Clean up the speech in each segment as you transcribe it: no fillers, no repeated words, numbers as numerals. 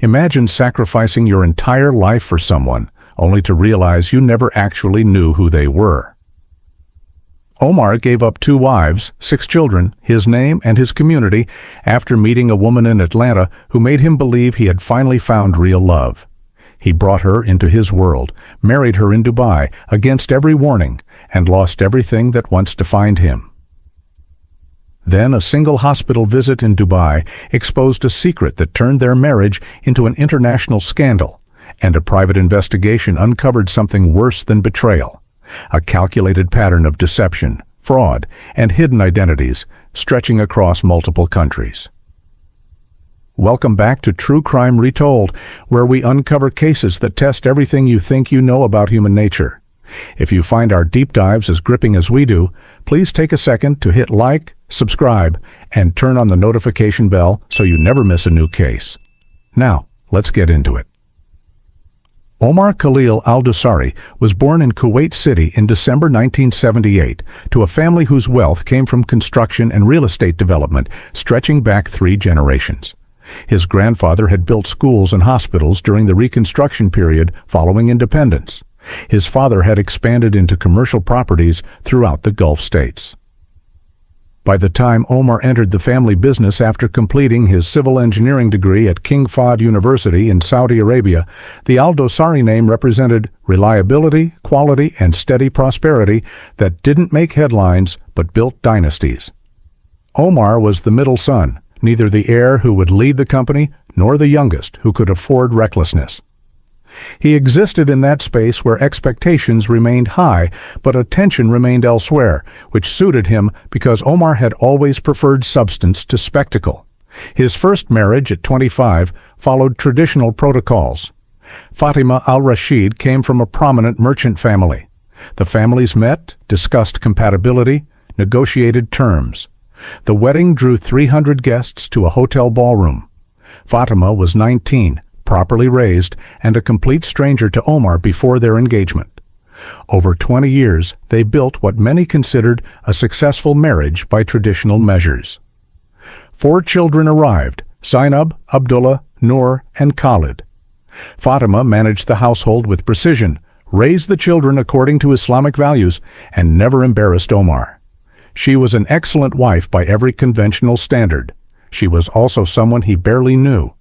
Imagine sacrificing your entire life for someone, only to realize you never actually knew who they were. Omar gave up 2 wives, 6 children, his name, and his community after meeting a woman in Atlanta who made him believe he had finally found real love. He brought her into his world, married her in Dubai against every warning, and lost everything that once defined him. Then a single hospital visit in Dubai exposed a secret that turned their marriage into an international scandal, and a private investigation uncovered something worse than betrayal, a calculated pattern of deception, fraud, and hidden identities stretching across multiple countries. Welcome back to True Crime Retold, where we uncover cases that test everything you think you know about human nature. If you find our deep dives as gripping as we do, please take a second to hit like, subscribe, and turn on the notification bell so you never miss a new case. Now, let's get into it. Omar Khalil al-Dosari was born in Kuwait City in December 1978 to a family whose wealth came from construction and real estate development stretching back 3 generations. His grandfather had built schools and hospitals during the Reconstruction period following independence. His father had expanded into commercial properties throughout the Gulf states. By the time Omar entered the family business after completing his civil engineering degree at King Fahd University in Saudi Arabia, the al-Dosari name represented reliability, quality, and steady prosperity that didn't make headlines but built dynasties. Omar was the middle son, neither the heir who would lead the company nor the youngest who could afford recklessness. He existed in that space where expectations remained high, but attention remained elsewhere, which suited him because Omar had always preferred substance to spectacle. His first marriage at 25 followed traditional protocols. Fatima al-Rashid came from a prominent merchant family. The families met, discussed compatibility, negotiated terms. The wedding drew 300 guests to a hotel ballroom. Fatima was 19, properly raised, and a complete stranger to Omar before their engagement. Over 20 years, they built what many considered a successful marriage by traditional measures. 4 children arrived: Zainab, Abdullah, Noor, and Khalid. Fatima managed the household with precision, raised the children according to Islamic values, and never embarrassed Omar. She was an excellent wife by every conventional standard. She was also someone he barely knew.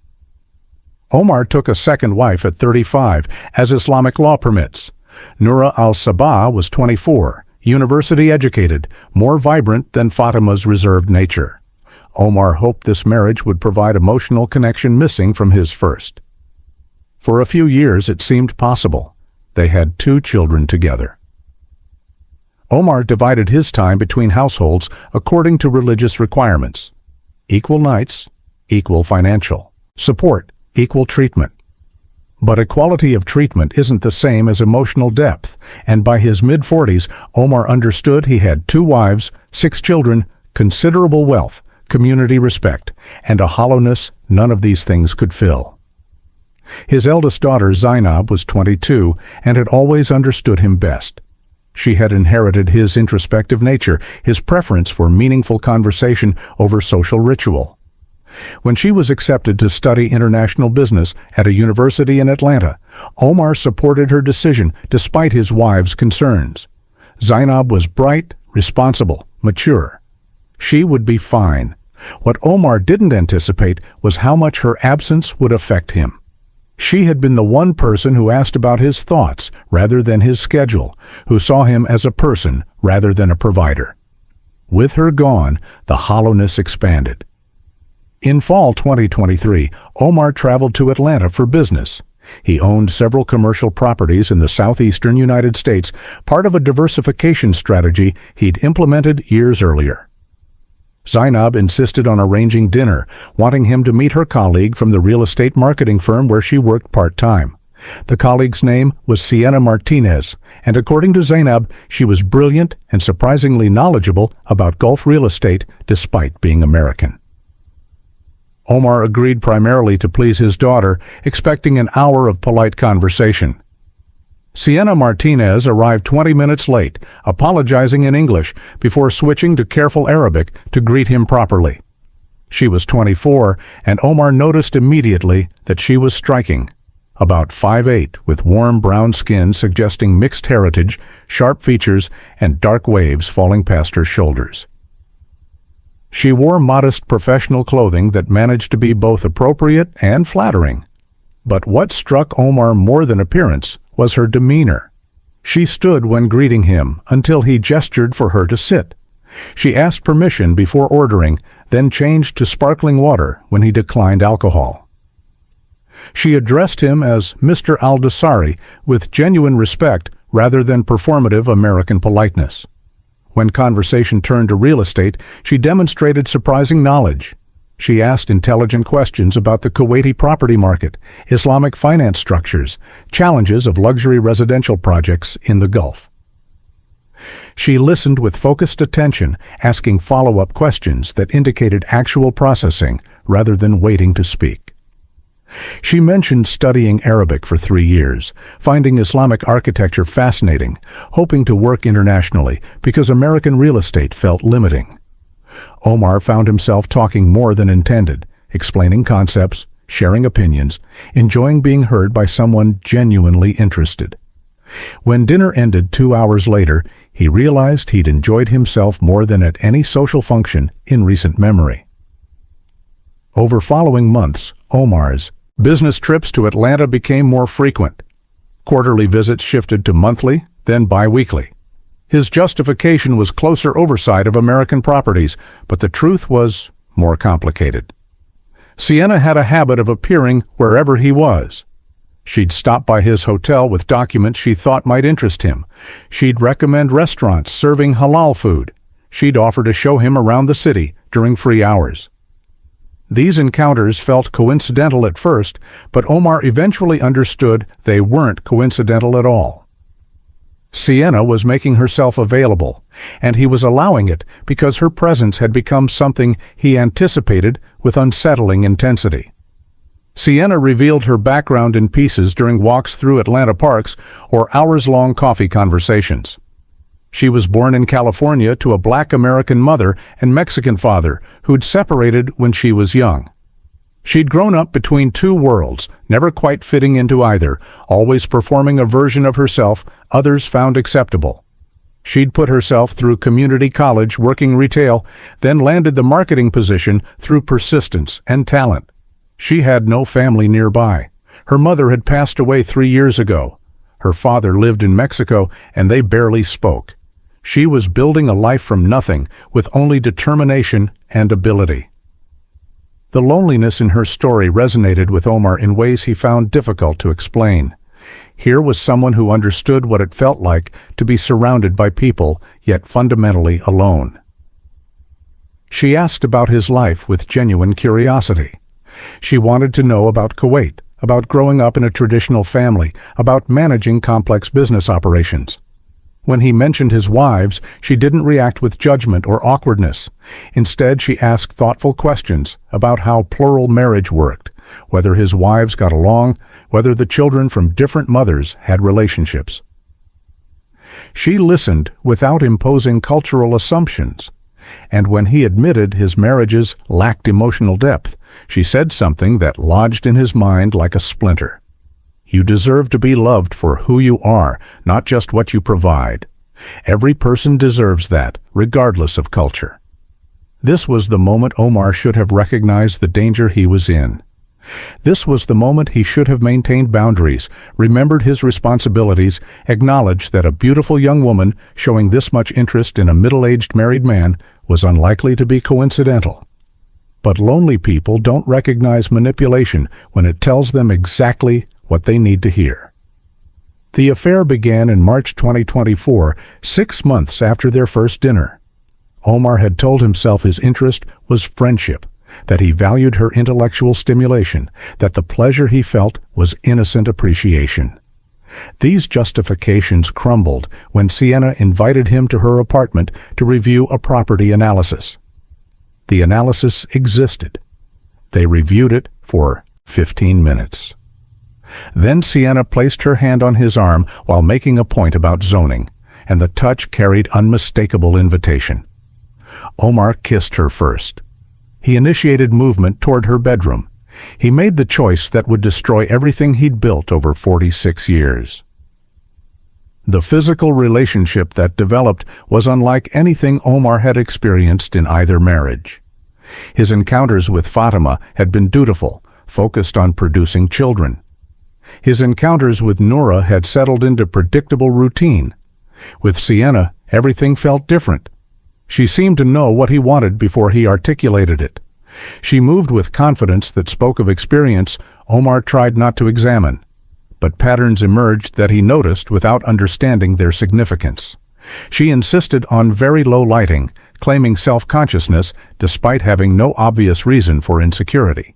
Omar took a second wife at 35, as Islamic law permits. Noura al-Sabah was 24, university educated, more vibrant than Fatima's reserved nature. Omar hoped this marriage would provide emotional connection missing from his first. For a few years it seemed possible. They had 2 children together. Omar divided his time between households according to religious requirements. Equal nights, equal financial support, equal treatment. But equality of treatment isn't the same as emotional depth, and by his mid-40s, Omar understood he had 2 wives, 6 children, considerable wealth, community respect, and a hollowness none of these things could fill. His eldest daughter, Zainab, was 22 and had always understood him best. She had inherited his introspective nature, his preference for meaningful conversation over social ritual. When she was accepted to study international business at a university in Atlanta, Omar supported her decision despite his wife's concerns. Zainab was bright, responsible, mature. She would be fine. What Omar didn't anticipate was how much her absence would affect him. She had been the one person who asked about his thoughts rather than his schedule, who saw him as a person rather than a provider. With her gone, the hollowness expanded. In fall 2023, Omar traveled to Atlanta for business. He owned several commercial properties in the southeastern United States, part of a diversification strategy he'd implemented years earlier. Zainab insisted on arranging dinner, wanting him to meet her colleague from the real estate marketing firm where she worked part-time. The colleague's name was Sienna Martinez, and according to Zainab, she was brilliant and surprisingly knowledgeable about Gulf real estate despite being American. Omar agreed primarily to please his daughter, expecting an hour of polite conversation. Sienna Martinez arrived 20 minutes late, apologizing in English before switching to careful Arabic to greet him properly. She was 24, and Omar noticed immediately that she was striking. About 5'8", with warm brown skin suggesting mixed heritage, sharp features, and dark waves falling past her shoulders. She wore modest professional clothing that managed to be both appropriate and flattering. But what struck Omar more than appearance was her demeanor. She stood when greeting him until he gestured for her to sit. She asked permission before ordering, then changed to sparkling water when he declined alcohol. She addressed him as Mr. Al-Dasari with genuine respect rather than performative American politeness. When conversation turned to real estate, she demonstrated surprising knowledge. She asked intelligent questions about the Kuwaiti property market, Islamic finance structures, challenges of luxury residential projects in the Gulf. She listened with focused attention, asking follow-up questions that indicated actual processing rather than waiting to speak. She mentioned studying Arabic for 3 years, finding Islamic architecture fascinating, hoping to work internationally because American real estate felt limiting. Omar found himself talking more than intended, explaining concepts, sharing opinions, enjoying being heard by someone genuinely interested. When dinner ended 2 hours later, he realized he'd enjoyed himself more than at any social function in recent memory. Over following months, Omar's business trips to Atlanta became more frequent. Quarterly visits shifted to monthly, then bi-weekly. His justification was closer oversight of American properties, but the truth was more complicated. Sienna had a habit of appearing wherever he was. She'd stop by his hotel with documents she thought might interest him. She'd recommend restaurants serving halal food. She'd offer to show him around the city during free hours. These encounters felt coincidental at first, but Omar eventually understood they weren't coincidental at all. Sienna was making herself available, and he was allowing it because her presence had become something he anticipated with unsettling intensity. Sienna revealed her background in pieces during walks through Atlanta parks or hours-long coffee conversations. She was born in California to a Black American mother and Mexican father who'd separated when she was young. She'd grown up between two worlds, never quite fitting into either, always performing a version of herself others found acceptable. She'd put herself through community college working retail, then landed the marketing position through persistence and talent. She had no family nearby. Her mother had passed away 3 years ago. Her father lived in Mexico, and they barely spoke. She was building a life from nothing with only determination and ability. The loneliness in her story resonated with Omar in ways he found difficult to explain. Here was someone who understood what it felt like to be surrounded by people, yet fundamentally alone. She asked about his life with genuine curiosity. She wanted to know about Kuwait, about growing up in a traditional family, about managing complex business operations. When he mentioned his wives, she didn't react with judgment or awkwardness. Instead, she asked thoughtful questions about how plural marriage worked, whether his wives got along, whether the children from different mothers had relationships. She listened without imposing cultural assumptions, and when he admitted his marriages lacked emotional depth, she said something that lodged in his mind like a splinter. You deserve to be loved for who you are, not just what you provide. Every person deserves that, regardless of culture. This was the moment Omar should have recognized the danger he was in. This was the moment he should have maintained boundaries, remembered his responsibilities, acknowledged that a beautiful young woman showing this much interest in a middle-aged married man was unlikely to be coincidental. But lonely people don't recognize manipulation when it tells them exactly what they need to hear. The affair began in March 2024, 6 months after their first dinner. Omar had told himself his interest was friendship, that he valued her intellectual stimulation, that the pleasure he felt was innocent appreciation. These justifications crumbled when Sienna invited him to her apartment to review a property analysis. The analysis existed. They reviewed it for 15 minutes. Then Sienna placed her hand on his arm while making a point about zoning, and the touch carried unmistakable invitation. Omar kissed her first. He initiated movement toward her bedroom. He made the choice that would destroy everything he'd built over 46 years. The physical relationship that developed was unlike anything Omar had experienced in either marriage. His encounters with Fatima had been dutiful, focused on producing children. His encounters with Noura had settled into predictable routine. With Sienna, everything felt different. She seemed to know what he wanted before he articulated it. She moved with confidence that spoke of experience Omar tried not to examine, but patterns emerged that he noticed without understanding their significance. She insisted on very low lighting, claiming self-consciousness despite having no obvious reason for insecurity.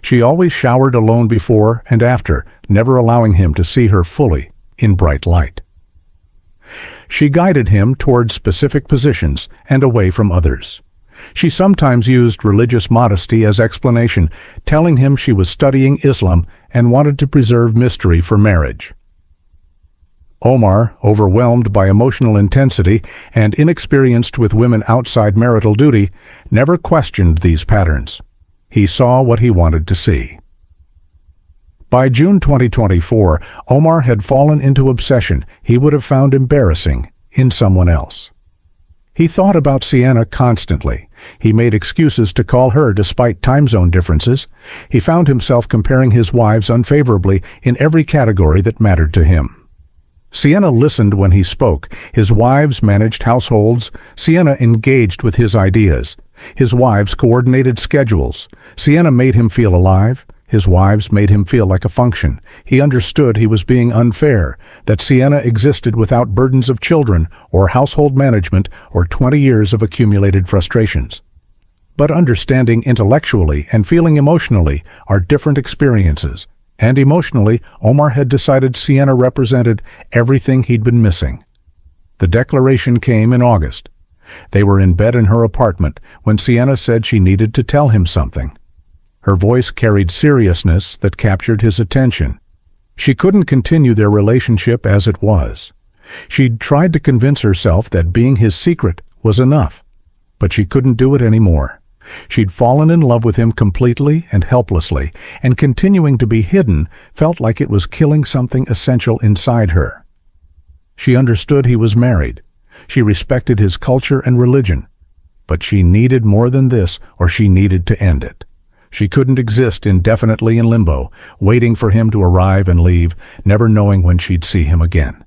She always showered alone before and after, never allowing him to see her fully in bright light. She guided him toward specific positions and away from others. She sometimes used religious modesty as explanation, telling him she was studying Islam and wanted to preserve mystery for marriage. Omar, overwhelmed by emotional intensity and inexperienced with women outside marital duty, never questioned these patterns. He saw what he wanted to see. By June 2024, Omar had fallen into obsession he would have found embarrassing in someone else. He thought about Sienna constantly. He made excuses to call her despite time zone differences. He found himself comparing his wives unfavorably in every category that mattered to him. Sienna listened when he spoke. His wives managed households. Sienna engaged with his ideas. His wives coordinated schedules. Sienna made him feel alive. His wives made him feel like a function. He understood he was being unfair, that Sienna existed without burdens of children or household management or 20 years of accumulated frustrations. But understanding intellectually and feeling emotionally are different experiences, and emotionally, Omar had decided Sienna represented everything he'd been missing. The declaration came in August. They were in bed in her apartment when Sienna said she needed to tell him something. Her voice carried seriousness that captured his attention. She couldn't continue their relationship as it was. She'd tried to convince herself that being his secret was enough, but she couldn't do it anymore. She'd fallen in love with him completely and helplessly, and continuing to be hidden felt like it was killing something essential inside her. She understood he was married. She respected his culture and religion, but she needed more than this, or she needed to end it. She couldn't exist indefinitely in limbo, waiting for him to arrive and leave, never knowing when she'd see him again.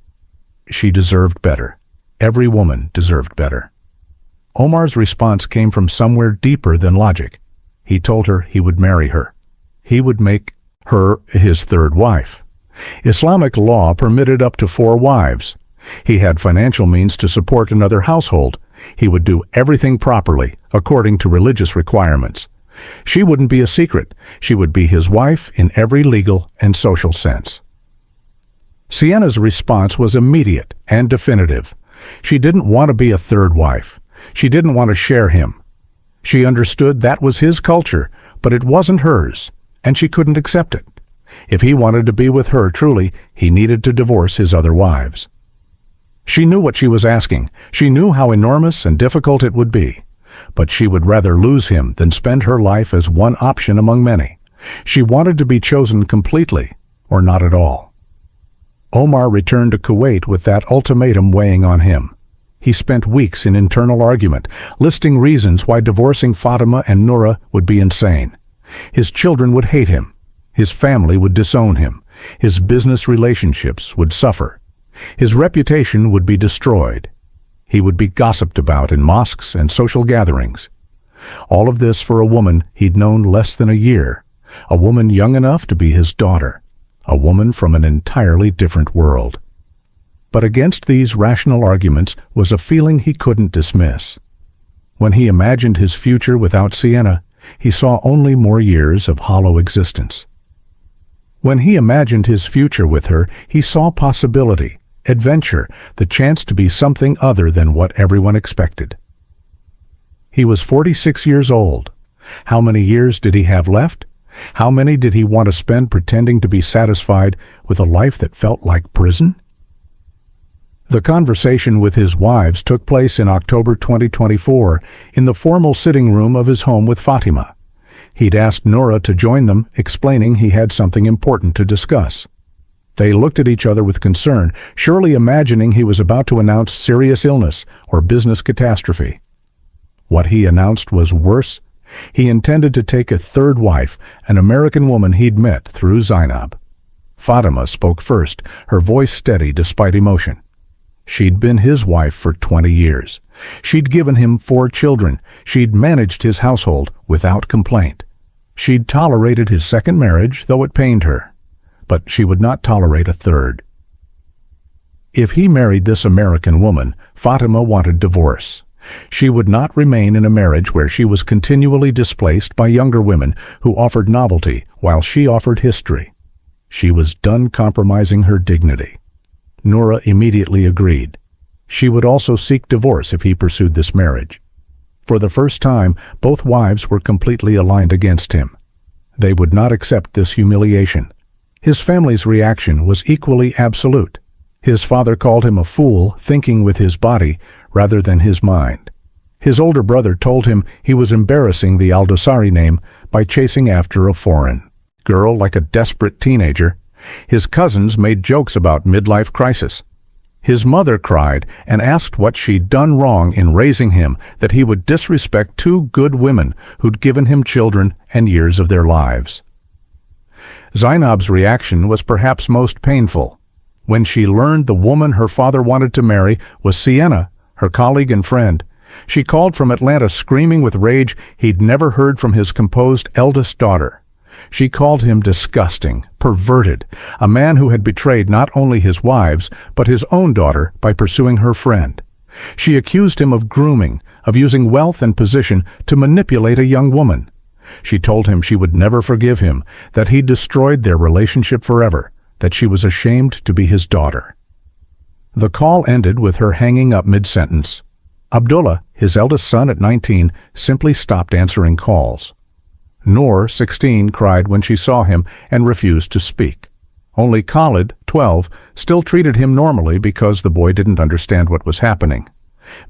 She deserved better. Every woman deserved better. Omar's response came from somewhere deeper than logic. He told her he would marry her. He would make her his third wife. Islamic law permitted up to 4 wives. He had financial means to support another household. He would do everything properly, according to religious requirements. She wouldn't be a secret. She would be his wife in every legal and social sense. Sienna's response was immediate and definitive. She didn't want to be a third wife. She didn't want to share him. She understood that was his culture, but it wasn't hers, and she couldn't accept it. If he wanted to be with her truly, he needed to divorce his other wives. She knew what she was asking. She knew how enormous and difficult it would be. But she would rather lose him than spend her life as one option among many. She wanted to be chosen completely, or not at all. Omar returned to Kuwait with that ultimatum weighing on him. He spent weeks in internal argument, listing reasons why divorcing Fatima and Noura would be insane. His children would hate him. His family would disown him. His business relationships would suffer. His reputation would be destroyed. He would be gossiped about in mosques and social gatherings. All of this for a woman he'd known less than a year, a woman young enough to be his daughter, a woman from an entirely different world. But against these rational arguments was a feeling he couldn't dismiss. When he imagined his future without Sienna, he saw only more years of hollow existence. When he imagined his future with her, he saw possibility, adventure, the chance to be something other than what everyone expected. He was 46 years old. How many years did he have left? How many did he want to spend pretending to be satisfied with a life that felt like prison? The conversation with his wives took place in October 2024 in the formal sitting room of his home with Fatima. He'd asked Noura to join them, explaining he had something important to discuss. They looked at each other with concern, surely imagining he was about to announce serious illness or business catastrophe. What he announced was worse. He intended to take a third wife, an American woman he'd met through Zainab. Fatima spoke first, her voice steady despite emotion. She'd been his wife for 20 years. She'd given him 4 children. She'd managed his household without complaint. She'd tolerated his second marriage, though it pained her. But she would not tolerate a third. If he married this American woman, Fatima wanted divorce. She would not remain in a marriage where she was continually displaced by younger women who offered novelty while she offered history. She was done compromising her dignity. Noura immediately agreed. She would also seek divorce if he pursued this marriage. For the first time, both wives were completely aligned against him. They would not accept this humiliation. His family's reaction was equally absolute. His father called him a fool, thinking with his body rather than his mind. His older brother told him he was embarrassing the Al-Dosari name by chasing after a foreign girl like a desperate teenager. His cousins made jokes about midlife crisis. His mother cried and asked what she'd done wrong in raising him that he would disrespect 2 good women who'd given him children and years of their lives. Zainab's reaction was perhaps most painful. When she learned the woman her father wanted to marry was Sienna, her colleague and friend, she called from Atlanta screaming with rage he'd never heard from his composed eldest daughter. She called him disgusting, perverted, a man who had betrayed not only his wives, but his own daughter by pursuing her friend. She accused him of grooming, of using wealth and position to manipulate a young woman. She told him she would never forgive him, that he'd destroyed their relationship forever, that she was ashamed to be his daughter. The call ended with her hanging up mid-sentence. Abdullah, his eldest son at 19, simply stopped answering calls. Noor, 16, cried when she saw him and refused to speak. Only Khalid, 12, still treated him normally because the boy didn't understand what was happening.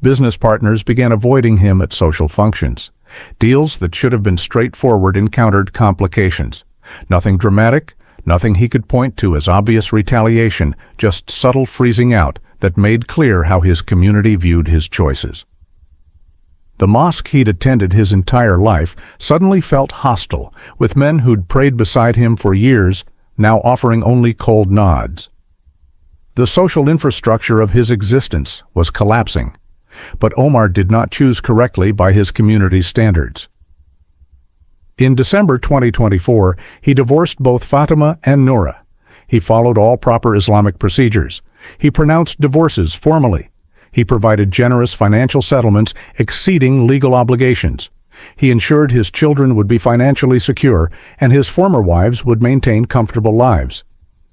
Business partners began avoiding him at social functions. Deals that should have been straightforward encountered complications. Nothing dramatic, nothing he could point to as obvious retaliation, just subtle freezing out that made clear how his community viewed his choices. The mosque he'd attended his entire life suddenly felt hostile, with men who'd prayed beside him for years now offering only cold nods. The social infrastructure of his existence was collapsing, but Omar did not choose correctly by his community's standards. In December 2024, he divorced both Fatima and Noura. He followed all proper Islamic procedures. He pronounced divorces formally. He provided generous financial settlements exceeding legal obligations. He ensured his children would be financially secure and his former wives would maintain comfortable lives.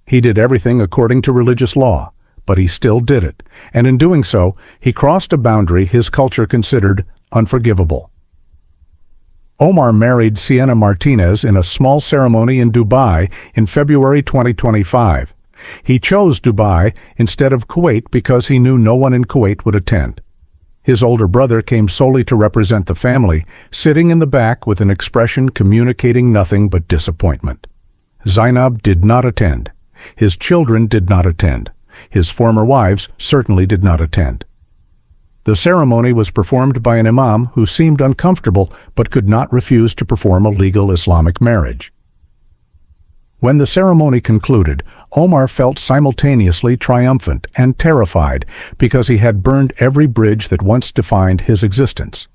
He did everything according to religious law, but he still did it, and in doing so, he crossed a boundary his culture considered unforgivable. Omar married Sienna Martinez in a small ceremony in Dubai in February 2025. He chose Dubai instead of Kuwait because he knew no one in Kuwait would attend. His older brother came solely to represent the family, sitting in the back with an expression communicating nothing but disappointment. Zainab did not attend. His children did not attend. His former wives certainly did not attend. The ceremony was performed by an imam who seemed uncomfortable but could not refuse to perform a legal Islamic marriage. When the ceremony concluded, Omar felt simultaneously triumphant and terrified because he had burned every bridge that once defined his existence.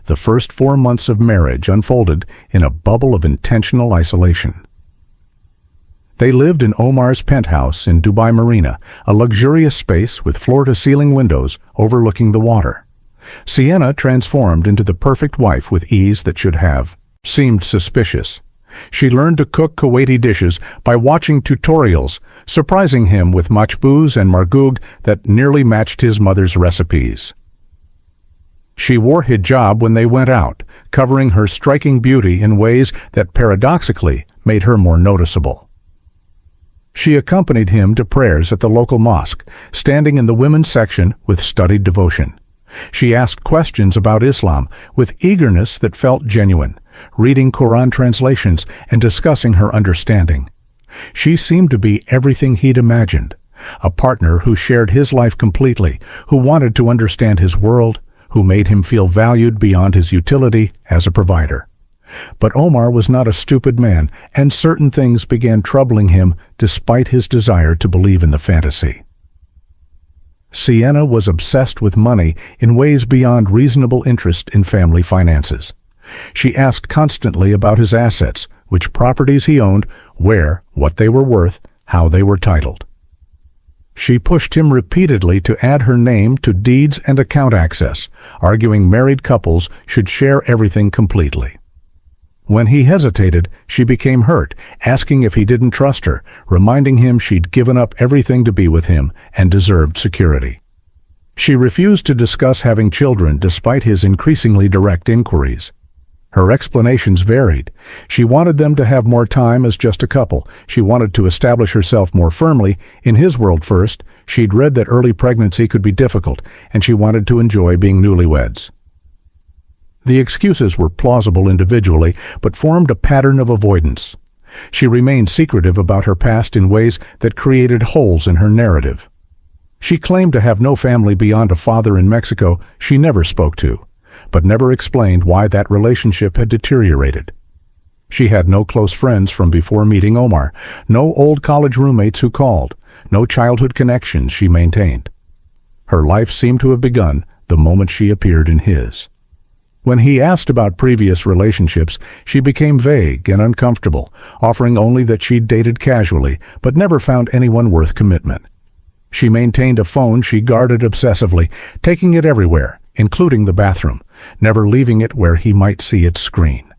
The first 4 months of marriage unfolded in a bubble of intentional isolation. They lived in Omar's penthouse in Dubai Marina, a luxurious space with floor-to-ceiling windows overlooking the water. Sienna transformed into the perfect wife with ease that should have seemed suspicious. She learned to cook Kuwaiti dishes by watching tutorials, surprising him with machbouz and margoug that nearly matched his mother's recipes. She wore hijab when they went out, covering her striking beauty in ways that paradoxically made her more noticeable. She accompanied him to prayers at the local mosque, standing in the women's section with studied devotion. She asked questions about Islam with eagerness that felt genuine, reading Quran translations and discussing her understanding. She seemed to be everything he'd imagined, a partner who shared his life completely, who wanted to understand his world, who made him feel valued beyond his utility as a provider. But Omar was not a stupid man, and certain things began troubling him despite his desire to believe in the fantasy. Sienna was obsessed with money in ways beyond reasonable interest in family finances. She asked constantly about his assets, which properties he owned, where, what they were worth, how they were titled. She pushed him repeatedly to add her name to deeds and account access, arguing married couples should share everything completely. When he hesitated, she became hurt, asking if he didn't trust her, reminding him she'd given up everything to be with him and deserved security. She refused to discuss having children despite his increasingly direct inquiries. Her explanations varied. She wanted them to have more time as just a couple. She wanted to establish herself more firmly. In his world first, she'd read that early pregnancy could be difficult, and she wanted to enjoy being newlyweds. The excuses were plausible individually, but formed a pattern of avoidance. She remained secretive about her past in ways that created holes in her narrative. She claimed to have no family beyond a father in Mexico she never spoke to, but never explained why that relationship had deteriorated. She had no close friends from before meeting Omar, no old college roommates who called, no childhood connections she maintained. Her life seemed to have begun the moment she appeared in his. When he asked about previous relationships, she became vague and uncomfortable, offering only that she'd dated casually, but never found anyone worth commitment. She maintained a phone she guarded obsessively, taking it everywhere, including the bathroom, never leaving it where he might see its screen.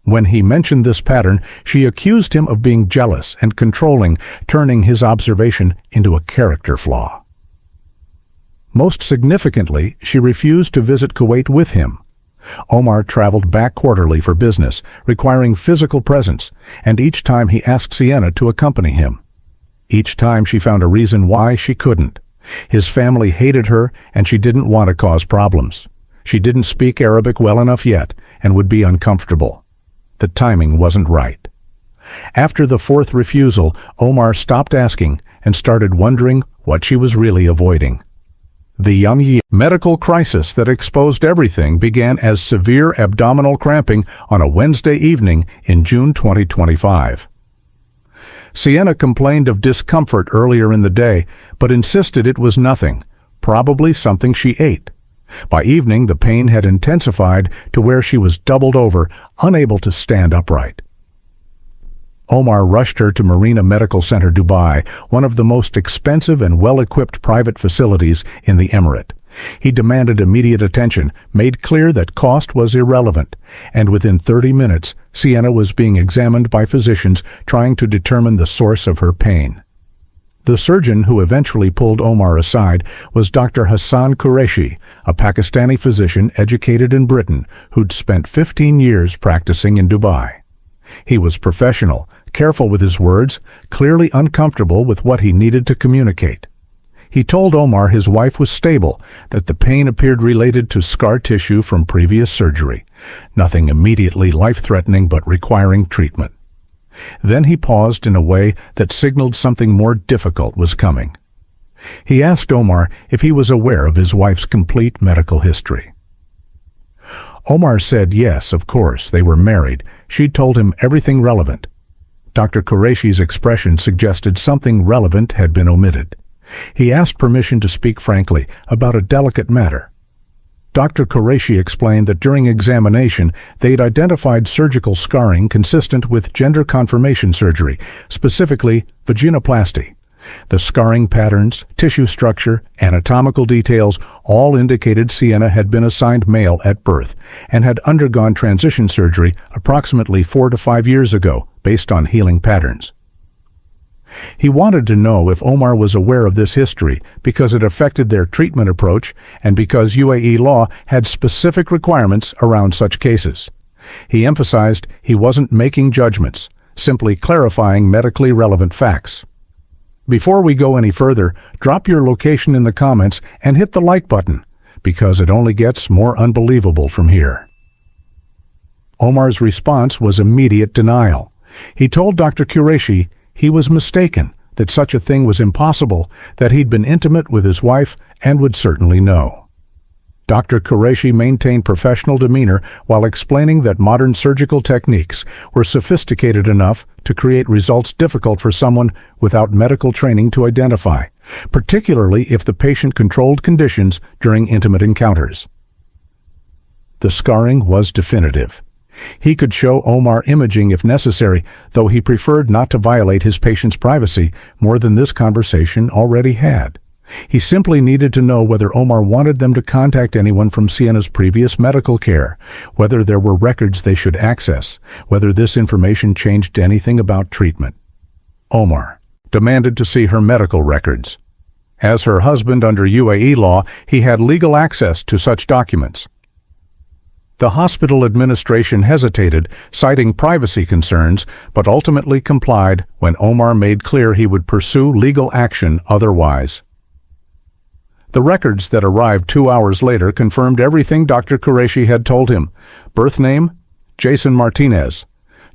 When he mentioned this pattern, she accused him of being jealous and controlling, turning his observation into a character flaw. Most significantly, she refused to visit Kuwait with him. Omar traveled back quarterly for business, requiring physical presence, and each time he asked Sienna to accompany him. Each time she found a reason why she couldn't. His family hated her, and she didn't want to cause problems. She didn't speak Arabic well enough yet, and would be uncomfortable. The timing wasn't right. After the fourth refusal, Omar stopped asking and started wondering what she was really avoiding. The young medical crisis that exposed everything began as severe abdominal cramping on a Wednesday evening in June 2025. Sienna complained of discomfort earlier in the day, but insisted it was nothing, probably something she ate. By evening, the pain had intensified to where she was doubled over, unable to stand upright. Omar rushed her to Marina Medical Center, Dubai, one of the most expensive and well-equipped private facilities in the Emirate. He demanded immediate attention, made clear that cost was irrelevant, and within 30 minutes, Sienna was being examined by physicians trying to determine the source of her pain. The surgeon who eventually pulled Omar aside was Dr. Hassan Qureshi, a Pakistani physician educated in Britain who'd spent 15 years practicing in Dubai. He was professional, careful with his words, clearly uncomfortable with what he needed to communicate. He told Omar his wife was stable, that the pain appeared related to scar tissue from previous surgery, nothing immediately life-threatening but requiring treatment. Then he paused in a way that signaled something more difficult was coming. He asked Omar if he was aware of his wife's complete medical history. Omar said yes, of course, they were married. She'd told him everything relevant. Dr. Qureshi's expression suggested something relevant had been omitted. He asked permission to speak frankly about a delicate matter. Dr. Qureshi explained that during examination, they'd identified surgical scarring consistent with gender confirmation surgery, specifically vaginoplasty. The scarring patterns, tissue structure, anatomical details all indicated Sienna had been assigned male at birth and had undergone transition surgery approximately 4 to 5 years ago based on healing patterns. He wanted to know if Omar was aware of this history because it affected their treatment approach and because UAE law had specific requirements around such cases. He emphasized he wasn't making judgments, simply clarifying medically relevant facts. Before we go any further, drop your location in the comments and hit the like button, because it only gets more unbelievable from here. Omar's response was immediate denial. He told Dr. Qureshi he was mistaken, that such a thing was impossible, that he'd been intimate with his wife and would certainly know. Dr. Qureshi maintained professional demeanor while explaining that modern surgical techniques were sophisticated enough to create results difficult for someone without medical training to identify, particularly if the patient controlled conditions during intimate encounters. The scarring was definitive. He could show Omar imaging if necessary, though he preferred not to violate his patient's privacy more than this conversation already had. He simply needed to know whether Omar wanted them to contact anyone from Sienna's previous medical care, whether there were records they should access, whether this information changed anything about treatment. Omar demanded to see her medical records. As her husband under UAE law, he had legal access to such documents. The hospital administration hesitated, citing privacy concerns, but ultimately complied when Omar made clear he would pursue legal action otherwise. The records that arrived 2 hours later confirmed everything Dr. Qureshi had told him. Birth name, Jason Martinez.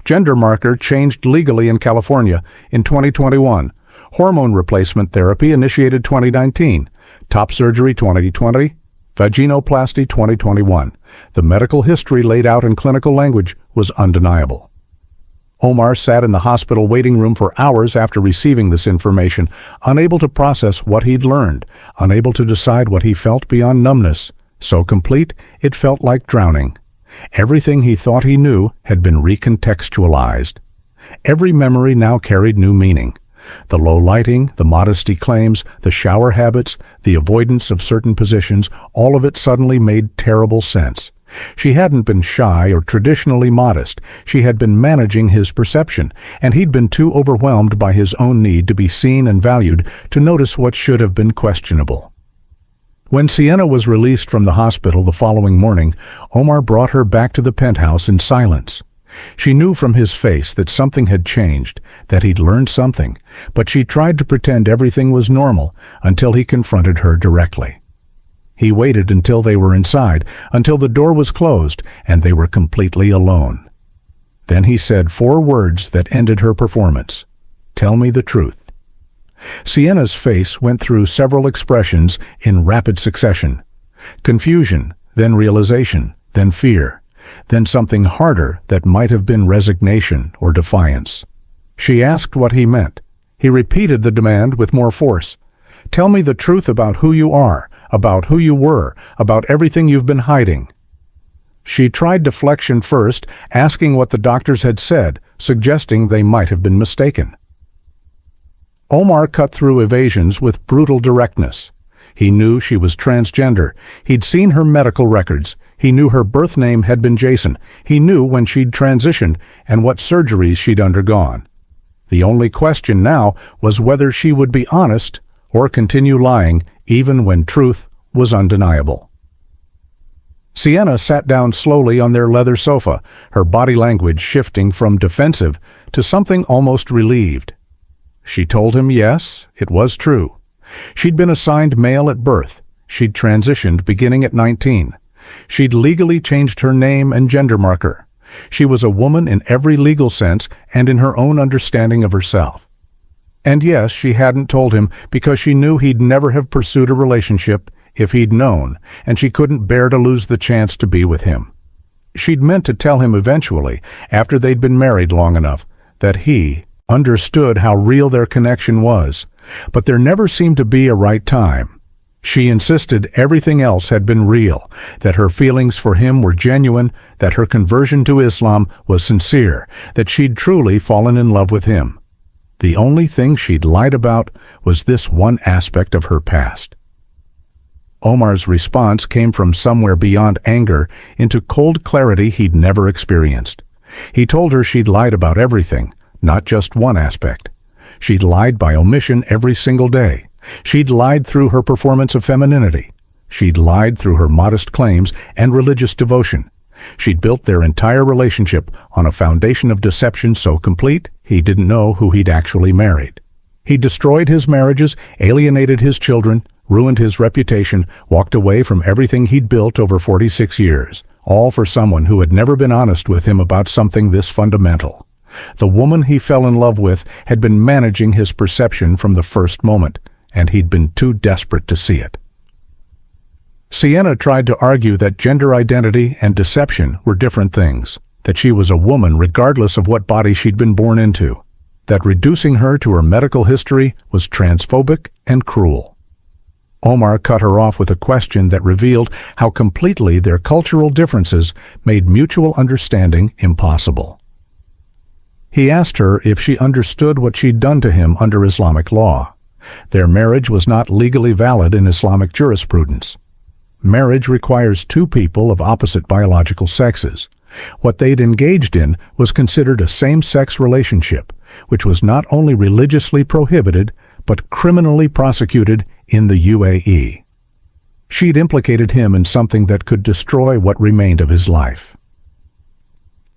Gender marker changed legally in California in 2021. Hormone replacement therapy initiated 2019. Top surgery 2020. Vaginoplasty 2021. The medical history laid out in clinical language was undeniable. Omar sat in the hospital waiting room for hours after receiving this information, unable to process what he'd learned, unable to decide what he felt beyond numbness. So complete, it felt like drowning. Everything he thought he knew had been recontextualized. Every memory now carried new meaning. The low lighting, the modesty claims, the shower habits, the avoidance of certain positions, all of it suddenly made terrible sense. She hadn't been shy or traditionally modest. She had been managing his perception, and he'd been too overwhelmed by his own need to be seen and valued to notice what should have been questionable. When Sienna was released from the hospital the following morning, Omar brought her back to the penthouse in silence. She knew from his face that something had changed, that he'd learned something, but she tried to pretend everything was normal until he confronted her directly. He waited until they were inside, until the door was closed and they were completely alone. Then he said 4 words that ended her performance. "Tell me the truth." Sienna's face went through several expressions in rapid succession. Confusion, then realization, then fear, then something harder that might have been resignation or defiance. She asked what he meant. He repeated the demand with more force. "Tell me the truth about who you are, about who you were, about everything you've been hiding." She tried deflection first, asking what the doctors had said, suggesting they might have been mistaken. Omar cut through evasions with brutal directness. He knew she was transgender. He'd seen her medical records. He knew her birth name had been Jason. He knew when she'd transitioned and what surgeries she'd undergone. The only question now was whether she would be honest or continue lying even when truth was undeniable. Sienna sat down slowly on their leather sofa, her body language shifting from defensive to something almost relieved. She told him yes, it was true. She'd been assigned male at birth. She'd transitioned beginning at 19. She'd legally changed her name and gender marker. She was a woman in every legal sense and in her own understanding of herself. And yes, she hadn't told him because she knew he'd never have pursued a relationship if he'd known, and she couldn't bear to lose the chance to be with him. She'd meant to tell him eventually, after they'd been married long enough, that he understood how real their connection was, but there never seemed to be a right time. She insisted everything else had been real, that her feelings for him were genuine, that her conversion to Islam was sincere, that she'd truly fallen in love with him. The only thing she'd lied about was this one aspect of her past. Omar's response came from somewhere beyond anger into cold clarity he'd never experienced. He told her she'd lied about everything, not just one aspect. She'd lied by omission every single day. She'd lied through her performance of femininity. She'd lied through her modest claims and religious devotion. She'd built their entire relationship on a foundation of deception so complete he didn't know who he'd actually married. He destroyed his marriages, alienated his children, ruined his reputation, walked away from everything he'd built over 46 years, all for someone who had never been honest with him about something this fundamental. The woman he fell in love with had been managing his perception from the first moment, and he'd been too desperate to see it. Sienna tried to argue that gender identity and deception were different things, that she was a woman regardless of what body she'd been born into, that reducing her to her medical history was transphobic and cruel. Omar cut her off with a question that revealed how completely their cultural differences made mutual understanding impossible. He asked her if she understood what she'd done to him under Islamic law. Their marriage was not legally valid in Islamic jurisprudence. Marriage requires two people of opposite biological sexes. What they'd engaged in was considered a same-sex relationship, which was not only religiously prohibited, but criminally prosecuted in the UAE. She'd implicated him in something that could destroy what remained of his life.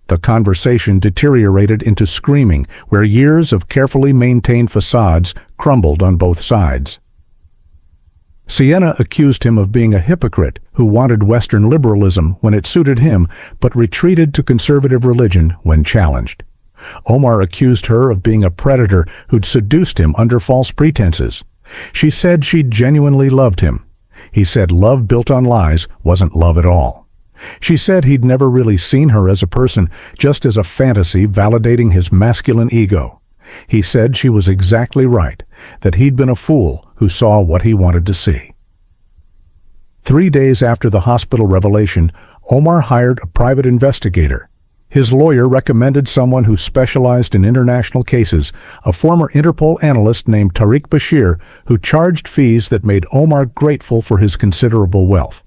The conversation deteriorated into screaming, where years of carefully maintained facades crumbled on both sides. Sienna accused him of being a hypocrite who wanted Western liberalism when it suited him, but retreated to conservative religion when challenged. Omar accused her of being a predator who'd seduced him under false pretenses. She said she genuinely loved him. He said love built on lies wasn't love at all. She said he'd never really seen her as a person, just as a fantasy validating his masculine ego. He said she was exactly right, that he'd been a fool who saw what he wanted to see. 3 days after the hospital revelation, Omar hired a private investigator. His lawyer recommended someone who specialized in international cases, a former Interpol analyst named Tariq Bashir, who charged fees that made Omar grateful for his considerable wealth.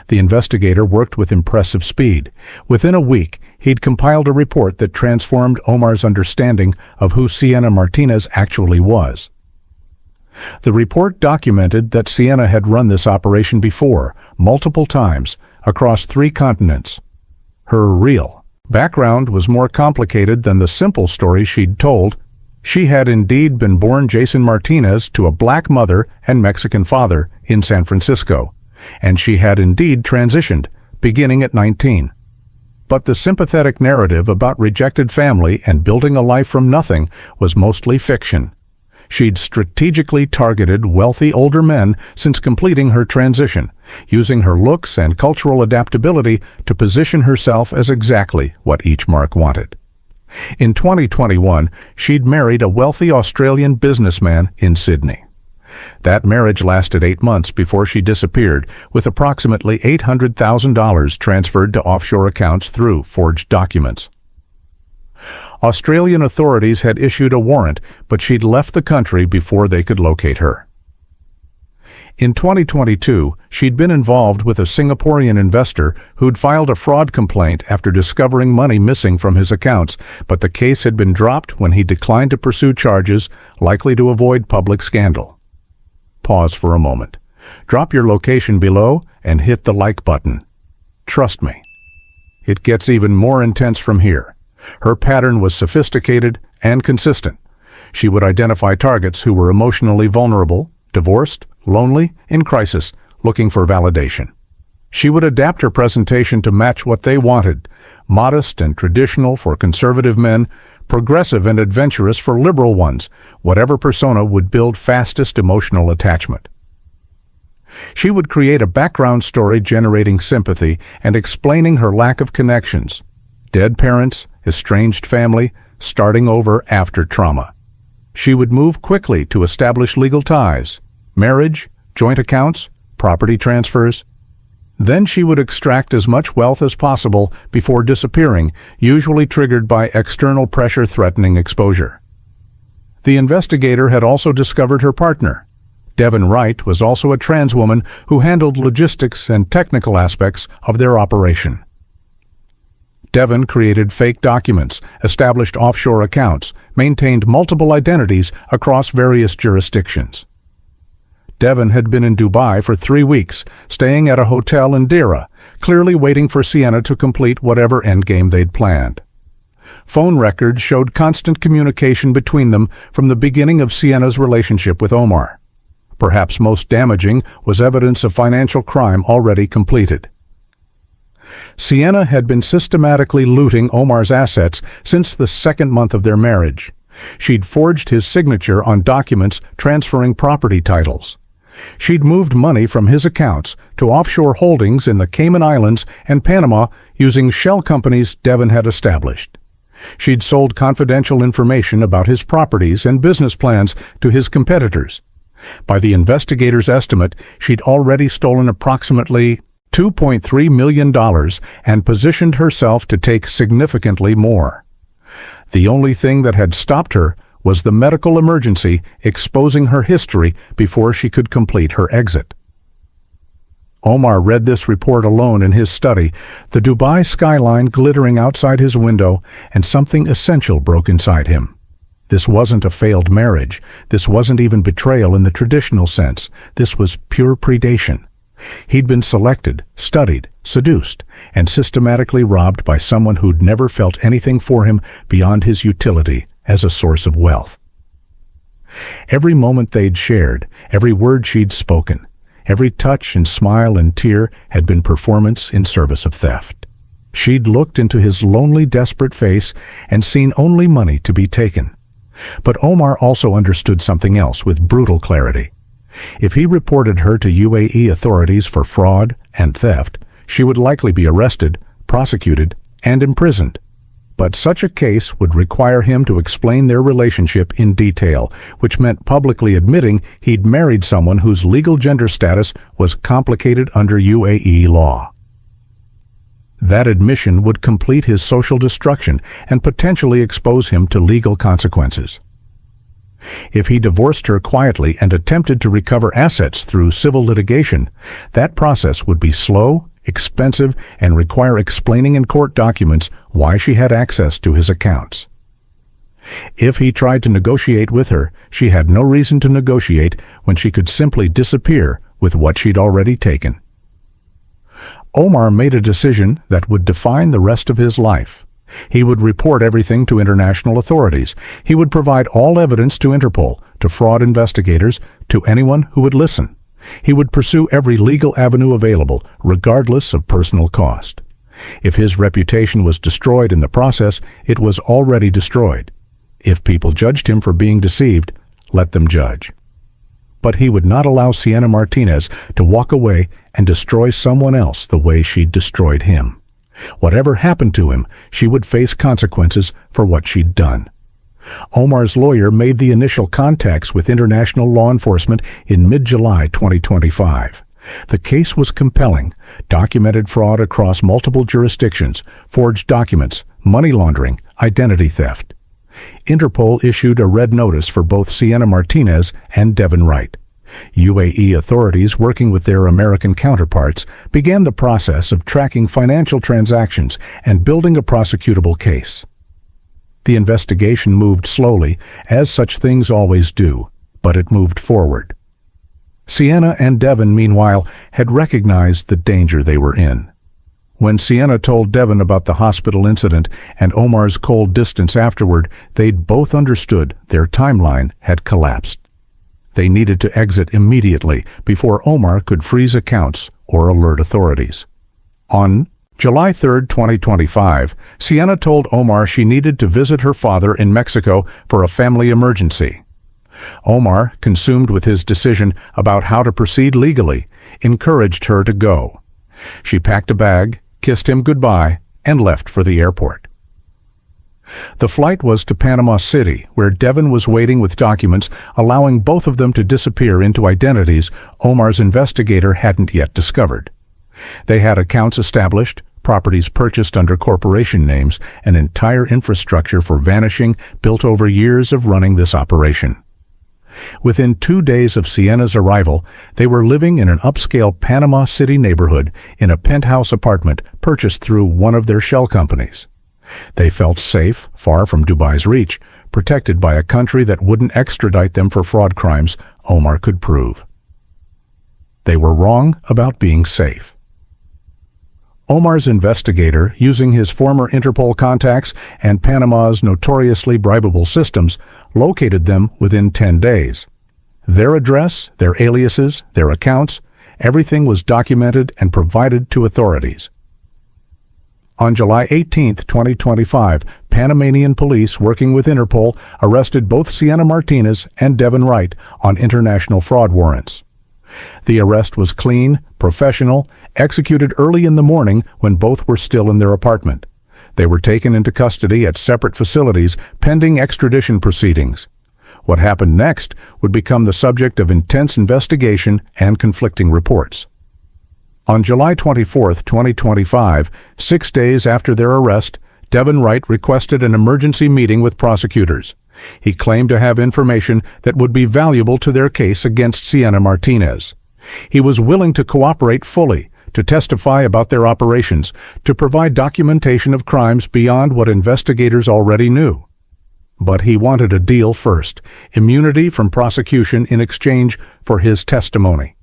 The investigator worked with impressive speed. Within a week, he'd compiled a report that transformed Omar's understanding of who Sienna Martinez actually was. The report documented that Sienna had run this operation before, multiple times, across 3 continents. Her real background was more complicated than the simple story she'd told. She had indeed been born Jason Martinez to a black mother and Mexican father in San Francisco, and she had indeed transitioned, beginning at 19. But the sympathetic narrative about rejected family and building a life from nothing was mostly fiction. She'd strategically targeted wealthy older men since completing her transition, using her looks and cultural adaptability to position herself as exactly what each mark wanted. In 2021, she'd married a wealthy Australian businessman in Sydney. That marriage lasted 8 months before she disappeared, with approximately $800,000 transferred to offshore accounts through forged documents. Australian authorities had issued a warrant, but she'd left the country before they could locate her. In 2022, she'd been involved with a Singaporean investor who'd filed a fraud complaint after discovering money missing from his accounts, but the case had been dropped when he declined to pursue charges, likely to avoid public scandal. Pause for a moment. Drop your location below and hit the like button. Trust me, it gets even more intense from here. Her pattern was sophisticated and consistent. She would identify targets who were emotionally vulnerable, divorced, lonely, in crisis, looking for validation. She would adapt her presentation to match what they wanted, modest and traditional for conservative men, progressive and adventurous for liberal ones, whatever persona would build fastest emotional attachment. She would create a background story generating sympathy and explaining her lack of connections. Dead parents, estranged family, starting over after trauma. She would move quickly to establish legal ties, marriage, joint accounts, property transfers. Then she would extract as much wealth as possible before disappearing, usually triggered by external pressure threatening exposure. The investigator had also discovered her partner. Devin Wright was also a trans woman who handled logistics and technical aspects of their operation. Devin created fake documents, established offshore accounts, maintained multiple identities across various jurisdictions. Devin had been in Dubai for 3 weeks, staying at a hotel in Deira, clearly waiting for Sienna to complete whatever endgame they'd planned. Phone records showed constant communication between them from the beginning of Sienna's relationship with Omar. Perhaps most damaging was evidence of financial crime already completed. Sienna had been systematically looting Omar's assets since the second month of their marriage. She'd forged his signature on documents transferring property titles. She'd moved money from his accounts to offshore holdings in the Cayman Islands and Panama using shell companies Devon had established. She'd sold confidential information about his properties and business plans to his competitors. By the investigators' estimate, she'd already stolen approximately $2.3 million and positioned herself to take significantly more. The only thing that had stopped her was the medical emergency exposing her history before she could complete her exit. Omar read this report alone in his study, the Dubai skyline glittering outside his window, and something essential broke inside him. This wasn't a failed marriage. This wasn't even betrayal in the traditional sense. This was pure predation. He'd been selected, studied, seduced, and systematically robbed by someone who'd never felt anything for him beyond his utility as a source of wealth. Every moment they'd shared, every word she'd spoken, every touch and smile and tear had been performance in service of theft. She'd looked into his lonely, desperate face and seen only money to be taken. But Omar also understood something else with brutal clarity. If he reported her to UAE authorities for fraud and theft, she would likely be arrested, prosecuted, and imprisoned. But such a case would require him to explain their relationship in detail, which meant publicly admitting he'd married someone whose legal gender status was complicated under UAE law. That admission would complete his social destruction and potentially expose him to legal consequences. If he divorced her quietly and attempted to recover assets through civil litigation, that process would be slow, expensive, and require explaining in court documents why she had access to his accounts. If he tried to negotiate with her, she had no reason to negotiate when she could simply disappear with what she'd already taken. Omar made a decision that would define the rest of his life. He would report everything to international authorities. He would provide all evidence to Interpol, to fraud investigators, to anyone who would listen. He would pursue every legal avenue available, regardless of personal cost. If his reputation was destroyed in the process, it was already destroyed. If people judged him for being deceived, let them judge. But he would not allow Sienna Martinez to walk away and destroy someone else the way she'd destroyed him. Whatever happened to him, she would face consequences for what she'd done. Omar's lawyer made the initial contacts with international law enforcement in mid-July 2025. The case was compelling: documented fraud across multiple jurisdictions, forged documents, money laundering, identity theft. Interpol issued a red notice for both Sienna Martinez and Devon Wright. UAE authorities, working with their American counterparts, began the process of tracking financial transactions and building a prosecutable case. The investigation moved slowly, as such things always do, but it moved forward. Sienna and Devon, meanwhile, had recognized the danger they were in. When Sienna told Devon about the hospital incident and Omar's cold distance afterward, they'd both understood their timeline had collapsed. They needed to exit immediately before Omar could freeze accounts or alert authorities. On July 3, 2025, Sienna told Omar she needed to visit her father in Mexico for a family emergency. Omar, consumed with his decision about how to proceed legally, encouraged her to go. She packed a bag, kissed him goodbye, and left for the airport. The flight was to Panama City, where Devon was waiting with documents allowing both of them to disappear into identities Omar's investigator hadn't yet discovered. They had accounts established, properties purchased under corporation names, an entire infrastructure for vanishing built over years of running this operation. Within 2 days of Sienna's arrival, they were living in an upscale Panama City neighborhood in a penthouse apartment purchased through one of their shell companies. They felt safe, far from Dubai's reach, protected by a country that wouldn't extradite them for fraud crimes Omar could prove. They were wrong about being safe. Omar's investigator, using his former Interpol contacts and Panama's notoriously bribable systems, located them within 10 days. Their address, their aliases, their accounts, everything was documented and provided to authorities. On July 18, 2025, Panamanian police working with Interpol arrested both Sienna Martinez and Devin Wright on international fraud warrants. The arrest was clean, professional, executed early in the morning when both were still in their apartment. They were taken into custody at separate facilities pending extradition proceedings. What happened next would become the subject of intense investigation and conflicting reports. On July 24, 2025, 6 days after their arrest, Devin Wright requested an emergency meeting with prosecutors. He claimed to have information that would be valuable to their case against Sienna Martinez. He was willing to cooperate fully, to testify about their operations, to provide documentation of crimes beyond what investigators already knew. But he wanted a deal first, immunity from prosecution in exchange for his testimony.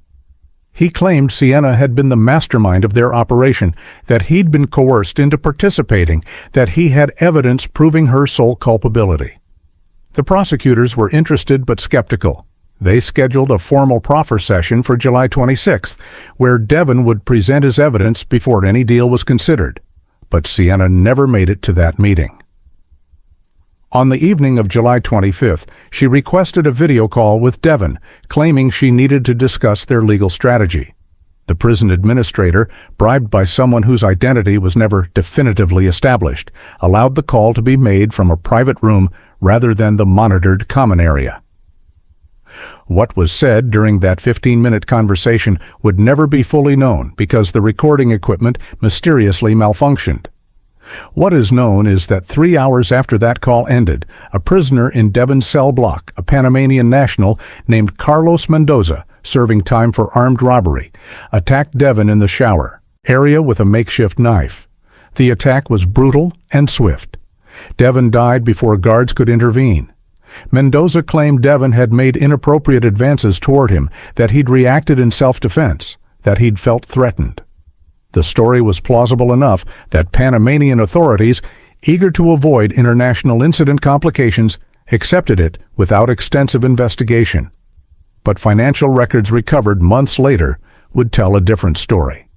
He claimed Sienna had been the mastermind of their operation, that he'd been coerced into participating, that he had evidence proving her sole culpability. The prosecutors were interested but skeptical. They scheduled a formal proffer session for July 26th, where Devin would present his evidence before any deal was considered. But Sienna never made it to that meeting. On the evening of July 25th, she requested a video call with Devin, claiming she needed to discuss their legal strategy. The prison administrator, bribed by someone whose identity was never definitively established, allowed the call to be made from a private room rather than the monitored common area. What was said during that 15-minute conversation would never be fully known because the recording equipment mysteriously malfunctioned. What is known is that 3 hours after that call ended, a prisoner in Devin's cell block, a Panamanian national named Carlos Mendoza, serving time for armed robbery, attacked Devin in the shower area with a makeshift knife. The attack was brutal and swift. Devin died before guards could intervene. Mendoza claimed Devin had made inappropriate advances toward him, that he'd reacted in self-defense, that he'd felt threatened. The story was plausible enough that Panamanian authorities, eager to avoid international incident complications, accepted it without extensive investigation. But financial records recovered months later would tell a different story.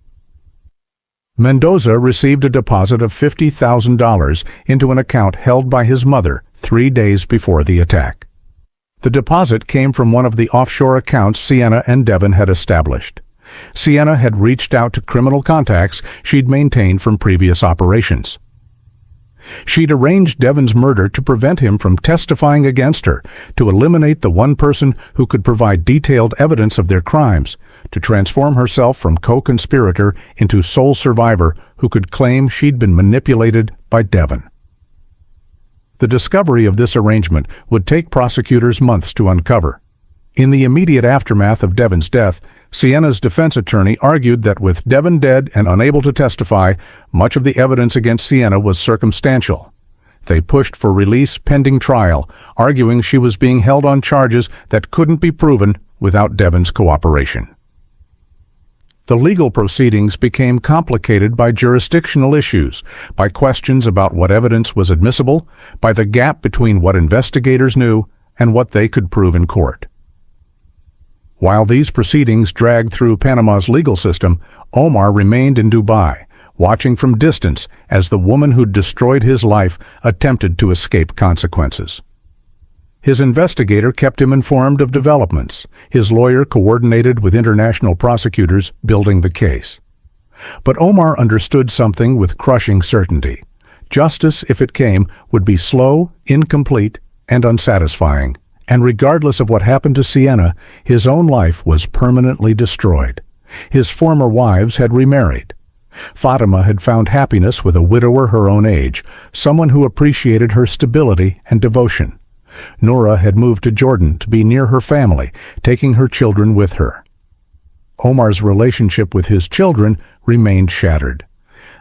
Mendoza received a deposit of $50,000 into an account held by his mother 3 days before the attack. The deposit came from one of the offshore accounts Sienna and Devin had established. Sienna had reached out to criminal contacts she'd maintained from previous operations. She'd arranged Devin's murder to prevent him from testifying against her, to eliminate the one person who could provide detailed evidence of their crimes, to transform herself from co-conspirator into sole survivor who could claim she'd been manipulated by Devin. The discovery of this arrangement would take prosecutors months to uncover. In the immediate aftermath of Devin's death, Sienna's defense attorney argued that with Devin dead and unable to testify, much of the evidence against Sienna was circumstantial. They pushed for release pending trial, arguing she was being held on charges that couldn't be proven without Devin's cooperation. The legal proceedings became complicated by jurisdictional issues, by questions about what evidence was admissible, by the gap between what investigators knew and what they could prove in court. While these proceedings dragged through Panama's legal system, Omar remained in Dubai, watching from distance as the woman who'd destroyed his life attempted to escape consequences. His investigator kept him informed of developments. His lawyer coordinated with international prosecutors building the case. But Omar understood something with crushing certainty. Justice, if it came, would be slow, incomplete, and unsatisfying. And regardless of what happened to Sienna, his own life was permanently destroyed. His former wives had remarried. Fatima had found happiness with a widower her own age, someone who appreciated her stability and devotion. Noura had moved to Jordan to be near her family, taking her children with her. Omar's relationship with his children remained shattered.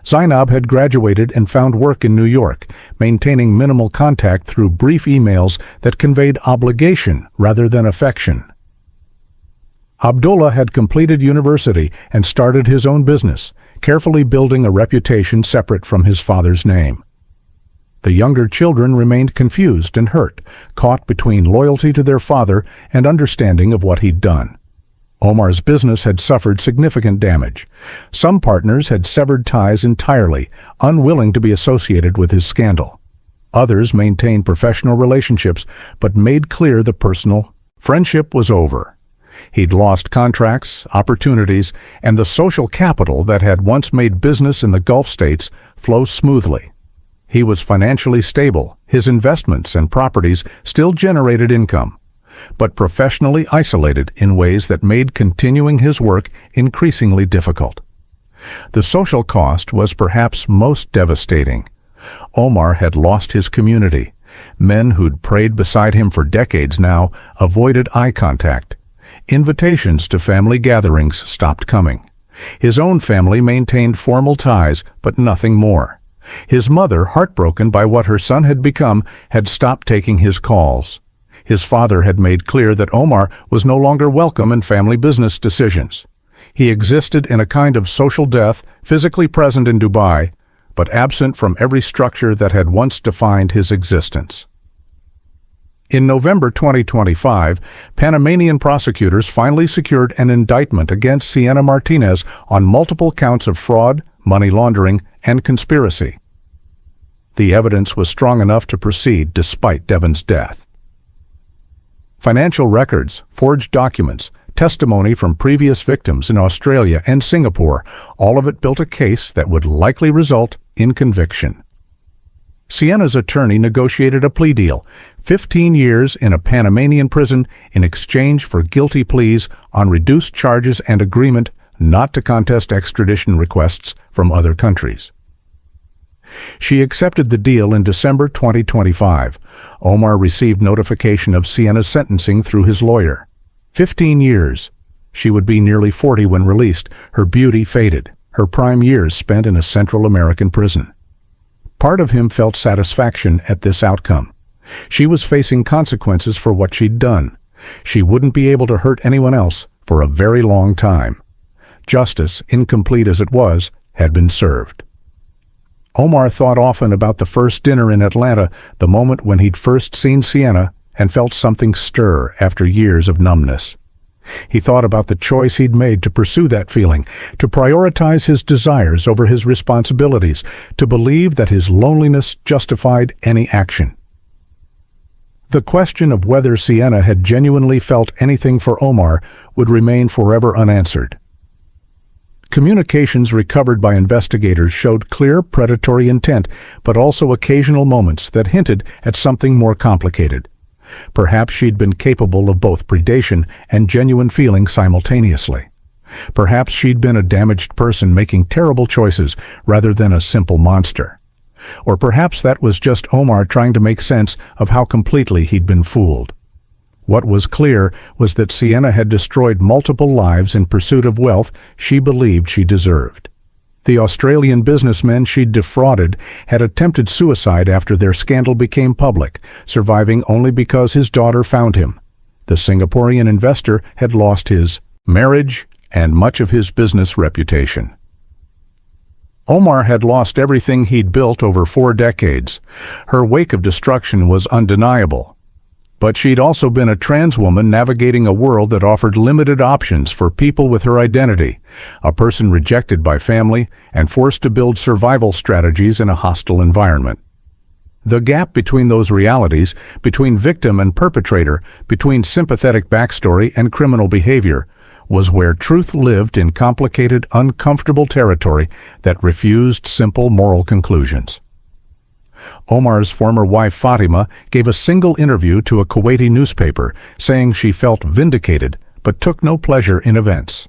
Zainab had graduated and found work in New York, maintaining minimal contact through brief emails that conveyed obligation rather than affection. Abdullah had completed university and started his own business, carefully building a reputation separate from his father's name. The younger children remained confused and hurt, caught between loyalty to their father and understanding of what he'd done. Omar's business had suffered significant damage. Some partners had severed ties entirely, unwilling to be associated with his scandal. Others maintained professional relationships, but made clear the personal friendship was over. He'd lost contracts, opportunities, and the social capital that had once made business in the Gulf states flow smoothly. He was financially stable, his investments and properties still generated income, but professionally isolated in ways that made continuing his work increasingly difficult. The social cost was perhaps most devastating. Omar had lost his community. Men who'd prayed beside him for decades now avoided eye contact. Invitations to family gatherings stopped coming. His own family maintained formal ties, but nothing more. His mother, heartbroken by what her son had become, had stopped taking his calls. His father had made clear that Omar was no longer welcome in family business decisions. He existed in a kind of social death, physically present in Dubai, but absent from every structure that had once defined his existence. In November 2025, Panamanian prosecutors finally secured an indictment against Sienna Martinez on multiple counts of fraud, money laundering, and conspiracy. The evidence was strong enough to proceed despite Devon's death. Financial records, forged documents, testimony from previous victims in Australia and Singapore, all of it built a case that would likely result in conviction. Sienna's attorney negotiated a plea deal, 15 years in a Panamanian prison in exchange for guilty pleas on reduced charges and agreement not to contest extradition requests from other countries. She accepted the deal in December 2025. Omar received notification of Sienna's sentencing through his lawyer. 15 years. She would be nearly 40 when released. Her beauty faded, her prime years spent in a Central American prison. Part of him felt satisfaction at this outcome. She was facing consequences for what she'd done. She wouldn't be able to hurt anyone else for a very long time. Justice, incomplete as it was, had been served. Omar thought often about the first dinner in Atlanta, the moment when he'd first seen Sienna and felt something stir after years of numbness. He thought about the choice he'd made to pursue that feeling, to prioritize his desires over his responsibilities, to believe that his loneliness justified any action. The question of whether Sienna had genuinely felt anything for Omar would remain forever unanswered. Communications recovered by investigators showed clear predatory intent, but also occasional moments that hinted at something more complicated. Perhaps she'd been capable of both predation and genuine feeling simultaneously. Perhaps she'd been a damaged person making terrible choices rather than a simple monster. Or perhaps that was just Omar trying to make sense of how completely he'd been fooled. What was clear was that Sienna had destroyed multiple lives in pursuit of wealth she believed she deserved. The Australian businessmen she'd defrauded had attempted suicide after their scandal became public, surviving only because his daughter found him. The Singaporean investor had lost his marriage and much of his business reputation. Omar had lost everything he'd built over 4 decades. Her wake of destruction was undeniable. But she'd also been a trans woman navigating a world that offered limited options for people with her identity, a person rejected by family and forced to build survival strategies in a hostile environment. The gap between those realities, between victim and perpetrator, between sympathetic backstory and criminal behavior, was where truth lived in complicated, uncomfortable territory that refused simple moral conclusions. Omar's former wife Fatima gave a single interview to a Kuwaiti newspaper, saying she felt vindicated but took no pleasure in events.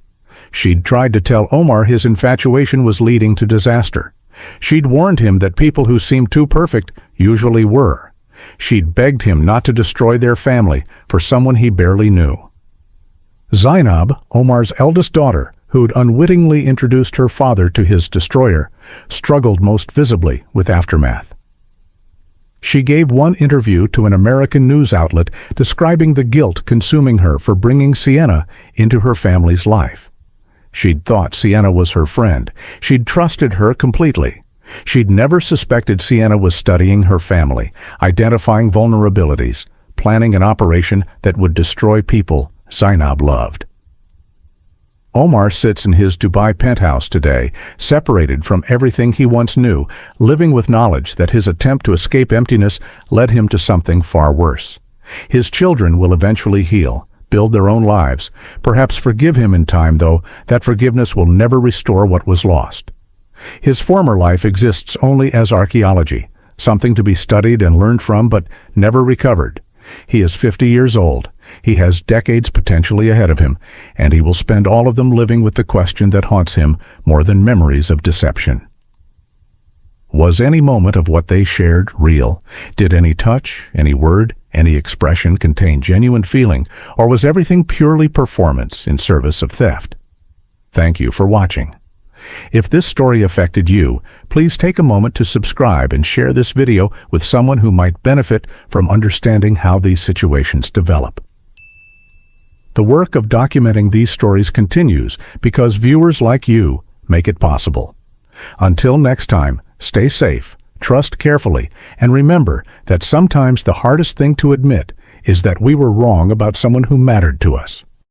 She'd tried to tell Omar his infatuation was leading to disaster. She'd warned him that people who seemed too perfect usually were. She'd begged him not to destroy their family for someone he barely knew. Zainab, Omar's eldest daughter, who'd unwittingly introduced her father to his destroyer, struggled most visibly with aftermath. She gave one interview to an American news outlet describing the guilt consuming her for bringing Sienna into her family's life. She'd thought Sienna was her friend. She'd trusted her completely. She'd never suspected Sienna was studying her family, identifying vulnerabilities, planning an operation that would destroy people Zainab loved. Omar sits in his Dubai penthouse today, separated from everything he once knew, living with knowledge that his attempt to escape emptiness led him to something far worse. His children will eventually heal, build their own lives, perhaps forgive him in time, though that forgiveness will never restore what was lost. His former life exists only as archaeology, something to be studied and learned from but never recovered. He is 50 years old. He has decades potentially ahead of him, and he will spend all of them living with the question that haunts him more than memories of deception. Was any moment of what they shared real? Did any touch, any word, any expression contain genuine feeling, or was everything purely performance in service of theft? Thank you for watching. If this story affected you, please take a moment to subscribe and share this video with someone who might benefit from understanding how these situations develop. The work of documenting these stories continues because viewers like you make it possible. Until next time, stay safe, trust carefully, and remember that sometimes the hardest thing to admit is that we were wrong about someone who mattered to us.